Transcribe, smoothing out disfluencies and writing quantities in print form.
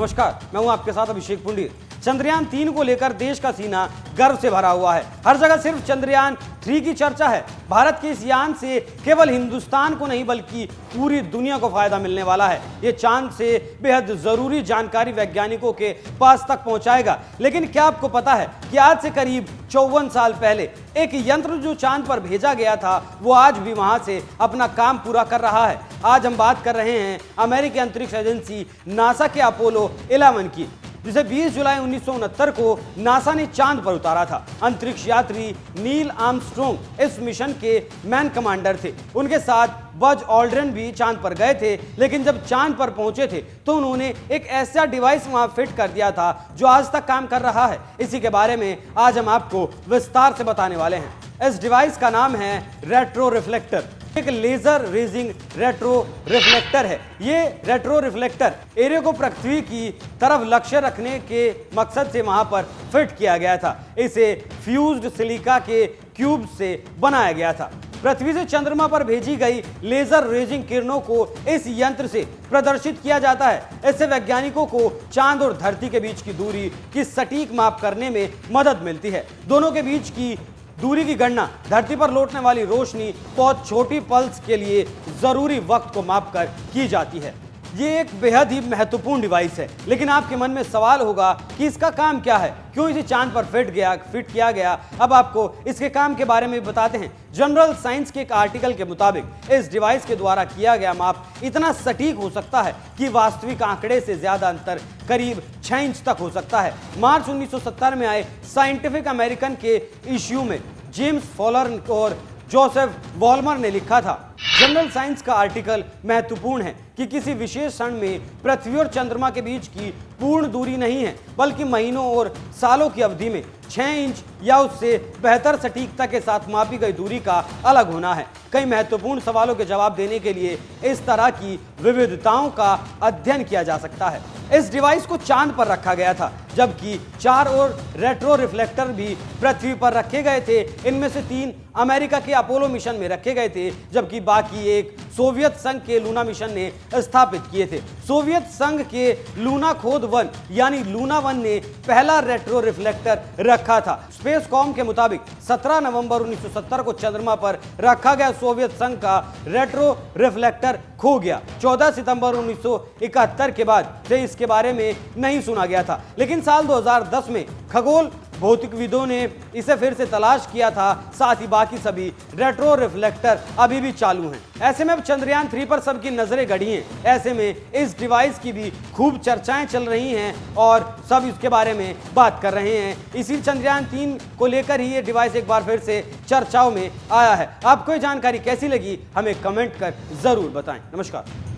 नमस्कार, मैं हूं आपके साथ अभिषेक पुंडीर। चंद्रयान 3 को लेकर देश का सीना गर्व से भरा हुआ है। हर जगह सिर्फ चंद्रयान 3 की चर्चा है। भारत के इस यान से केवल हिंदुस्तान को नहीं बल्कि पूरी दुनिया को फायदा मिलने वाला है। ये चांद से बेहद जरूरी जानकारी वैज्ञानिकों के पास तक पहुंचाएगा। लेकिन क्या आपको पता है कि आज से करीब 54 साल पहले एक यंत्र जो चांद पर भेजा गया था वो आज भी वहां से अपना काम पूरा कर रहा है। आज हम बात कर रहे हैं अमेरिकी अंतरिक्ष एजेंसी नासा के अपोलो 11 की, जिसे 20 जुलाई 1969 को नासा ने चांद पर उतारा था। अंतरिक्ष यात्री नील आर्मस्ट्रॉन्ग इस मिशन के मैन कमांडर थे। उनके साथ बज ऑल्ड्रिन भी चांद पर गए थे, लेकिन जब चांद पर पहुंचे थे तो उन्होंने एक ऐसा डिवाइस वहां फिट कर दिया था जो आज तक काम कर रहा है। इसी के बारे में आज हम आपको विस्तार से बताने वाले हैं। इस डिवाइस का नाम है रेट्रो रिफ्लेक्टर। एक लेजर रेजिंग रेट्रो रिफ्लेक्टर है। ये रेट्रो रिफ्लेक्टर एरिया को पृथ्वी की तरफ लक्ष्य रखने के मकसद से वहां पर फिट किया गया था। इसे फ्यूज्ड सिलिका के क्यूब से बनाया गया था। पृथ्वी से चंद्रमा पर भेजी गई लेजर रेजिंग किरणों को इस यंत्र से प्रदर्शित किया जाता है। इससे वैज्ञानिकों को चांद और धरती के बीच की दूरी की सटीक माप करने में मदद मिलती है। दोनों के बीच की दूरी की गणना धरती पर लौटने वाली रोशनी बहुत छोटी पल्स के लिए जरूरी वक्त को मापकर की जाती है। ये एक बेहद ही महत्वपूर्ण डिवाइस है। लेकिन आपके मन में सवाल होगा कि इसका काम क्या है, क्यों इसे चांद पर फिट किया गया। अब आपको इसके काम के बारे में बताते हैं। जनरल साइंस के एक आर्टिकल के मुताबिक इस डिवाइस के द्वारा किया गया माप इतना सटीक हो सकता है कि वास्तविक आंकड़े से ज्यादा अंतर करीब 6 इंच तक हो सकता है। मार्च 1970 में आए साइंटिफिक अमेरिकन के इश्यू में जेम्स फॉलर और जोसेफ वॉल्मर ने लिखा था, जनरल साइंस का आर्टिकल महत्वपूर्ण है कि किसी विशेष क्षण में पृथ्वी और चंद्रमा के बीच की पूर्ण दूरी नहीं है, बल्कि महीनों और सालों की अवधि में 6 इंच या उससे बेहतर सटीकता के साथ मापी गई दूरी का अलग होना है। कई महत्वपूर्ण सवालों के जवाब देने के लिए इस तरह की विविधताओं का अध्ययन किया जा सकता है। इस डिवाइस को चांद पर रखा गया था, जबकि 4 और रेट्रो रिफ्लेक्टर भी पृथ्वी पर रखे गए थे। इनमें से 3 अमेरिका के अपोलो मिशन में रखे गए थे, जबकि बाकी एक सोवियत संघ के लूना मिशन ने स्थापित किए थे। सोवियत संघ के लूना खोद 1 यानी लूना 1 ने पहला रेट्रो रिफ्लेक्टर रखा था। स्पेस कॉम के मुताबिक 17 नवंबर 1970 को चंद्रमा पर रखा गया सोवियत संघ का रेट्रो रिफ्लेक्टर खो गया। 14 सितंबर 1971 के बाद से इसके बारे में नहीं सुना गया था, लेकिन साल 2010 में खगोल भौतिकविदों ने इसे फिर से तलाश किया था। साथ ही बाकी सभी रेट्रो रिफ्लेक्टर अभी भी चालू हैं। ऐसे में अब चंद्रयान 3 पर सबकी नजरें गड़ी हैं। ऐसे में इस डिवाइस की भी खूब चर्चाएं चल रही हैं और सब इसके बारे में बात कर रहे हैं। इसी चंद्रयान 3 को लेकर ही ये डिवाइस एक बार फिर से चर्चाओं में आया है। आपको ये जानकारी कैसी लगी हमें कमेंट कर जरूर बताएं। नमस्कार।